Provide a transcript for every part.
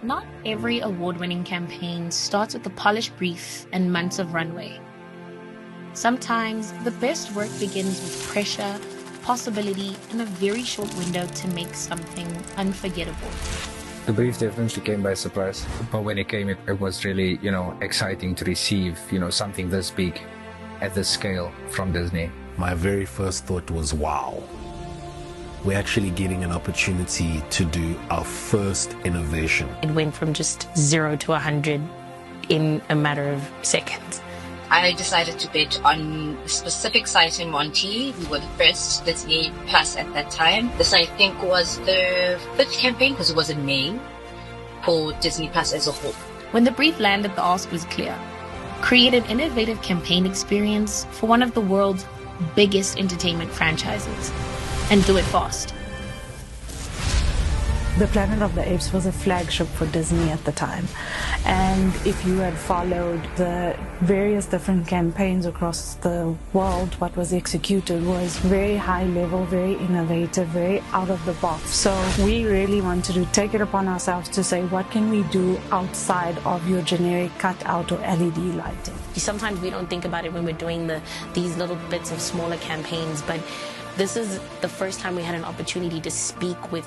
Not every award-winning campaign starts with a polished brief and months of runway. Sometimes the best work begins with pressure, possibility, and a very short window to make something unforgettable. The brief definitely came by surprise, but when it came, it was really, exciting to receive, something this big at this scale from Disney. My very first thought was, wow. We're actually getting an opportunity to do our first innovation. It went from just 0 to 100 in a matter of seconds. I decided to bet on a specific site in Monty. We were the first Disney Plus at that time. This, I think, was the 5th campaign because it was in May for Disney Plus as a whole. When the brief landed, the ask was clear. Create an innovative campaign experience for one of the world's biggest entertainment franchises. And do it fast. The Planet of the Apes was a flagship for Disney at the time. And if you had followed the various different campaigns across the world, what was executed was very high level, very innovative, very out of the box. So we really wanted to take it upon ourselves to say, what can we do outside of your generic cutout or LED lighting? Sometimes we don't think about it when we're doing these little bits of smaller campaigns, but this is the first time we had an opportunity to speak with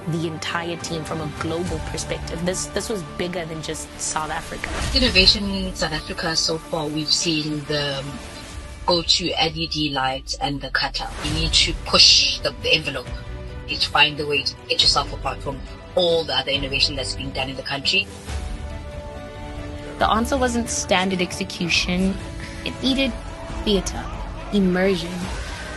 the entire team from a global perspective. This was bigger than just South Africa. Innovation in South Africa so far, we've seen the go-to LED light and the cutout. You need to push the envelope. You need to find the way to get yourself apart from all the other innovation that's being done in the country. The answer wasn't standard execution. It needed theater, immersion,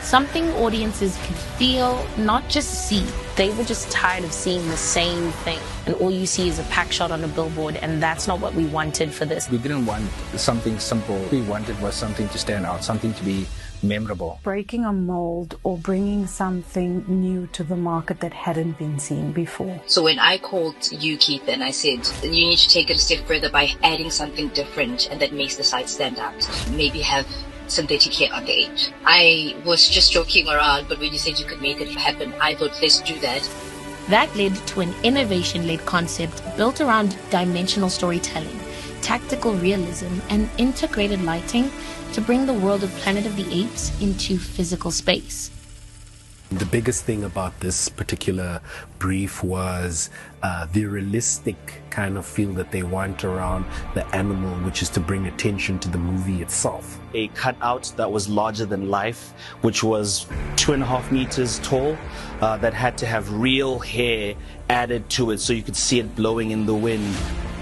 something audiences could feel, not just see. They were just tired of seeing the same thing. And all you see is a pack shot on a billboard, and that's not what we wanted for this. We didn't want something simple. What we wanted was something to stand out, something to be memorable. Breaking a mold or bringing something new to the market that hadn't been seen before. So when I called you, Keith, and I said, you need to take it a step further by adding something different and that makes the site stand out. Maybe have synthetic hair on the edge. I was just joking around, but when you said you could make it happen, I thought, let's do that. That led to an innovation-led concept built around dimensional storytelling, tactical realism, and integrated lighting to bring the world of Planet of the Apes into physical space. The biggest thing about this particular brief was the realistic kind of feel that they want around the animal, which is to bring attention to the movie itself. A cutout that was larger than life, which was 2.5 meters tall, that had to have real hair added to it so you could see it blowing in the wind.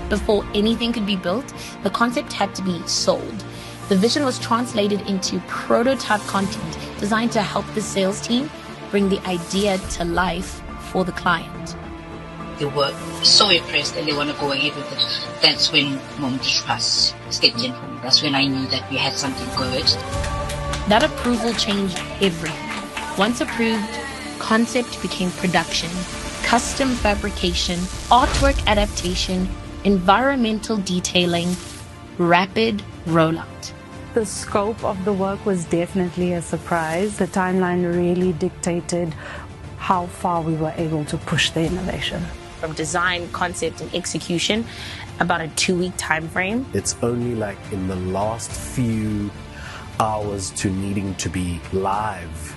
Before anything could be built, the concept had to be sold. The vision was translated into prototype content designed to help the sales team bring the idea to life for the client. They were so impressed and they want to go ahead with it. That's when Mom Trust stepped in for me. That's when I knew that we had something good. That approval changed everything. Once approved, concept became production, custom fabrication, artwork adaptation, environmental detailing, rapid rollout. The scope of the work was definitely a surprise. The timeline really dictated how far we were able to push the innovation. From design, concept, and execution, about a 2-week time frame. It's only like in the last few hours to needing to be live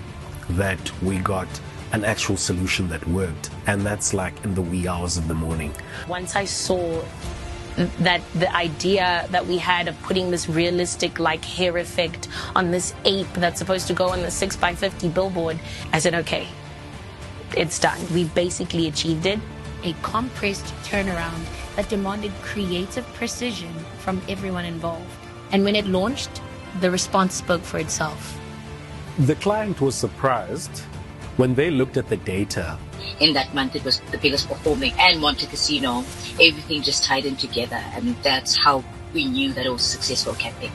that we got an actual solution that worked. And that's like in the wee hours of the morning. Once I saw that the idea that we had of putting this realistic like hair effect on this ape that's supposed to go on the 6x50 billboard, I said, okay, it's done. We basically achieved it. A compressed turnaround that demanded creative precision from everyone involved. And when it launched, the response spoke for itself. The client was surprised when they looked at the data. In that month, it was the biggest performing, and Monte Casino, everything just tied in together, and that's how we knew that it was a successful campaign.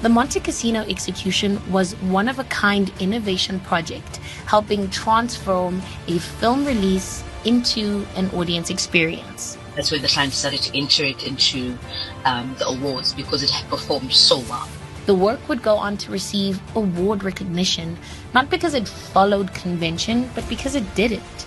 The Monte Casino execution was one-of-a-kind innovation project, helping transform a film release into an audience experience. That's when the client decided to enter it into the awards because it had performed so well. The work would go on to receive award recognition, not because it followed convention, but because it didn't.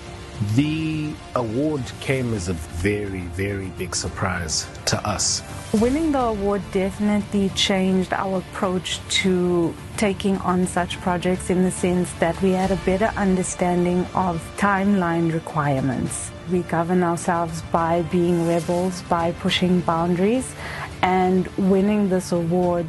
The award came as a very, very big surprise to us. Winning the award definitely changed our approach to taking on such projects, in the sense that we had a better understanding of timeline requirements. We govern ourselves by being rebels, by pushing boundaries, and winning this award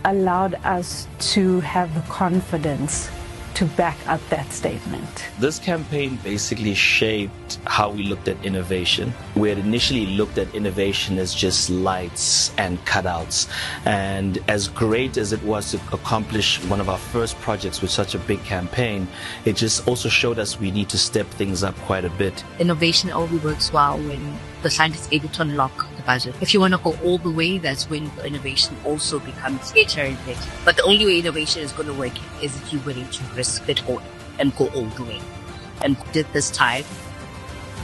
allowed us to have the confidence to back up that statement. This campaign basically shaped how we looked at innovation. We had initially looked at innovation as just lights and cutouts. And as great as it was to accomplish one of our first projects with such a big campaign, it just also showed us we need to step things up quite a bit. Innovation only works well when the scientist is able to unlock the budget. If you want to go all the way, that's when the innovation also becomes better and better. But the only way innovation is going to work is if you're willing to risk it all and go all the way. And did this time.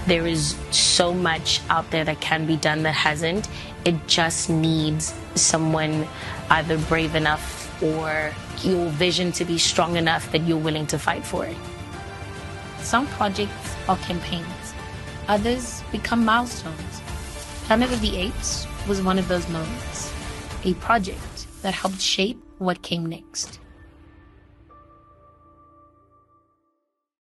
There is so much out there that can be done that hasn't. It just needs someone either brave enough or your vision to be strong enough that you're willing to fight for it. Some projects are campaigns. Others become milestones. Planet of the Apes was one of those moments. A project that helped shape what came next.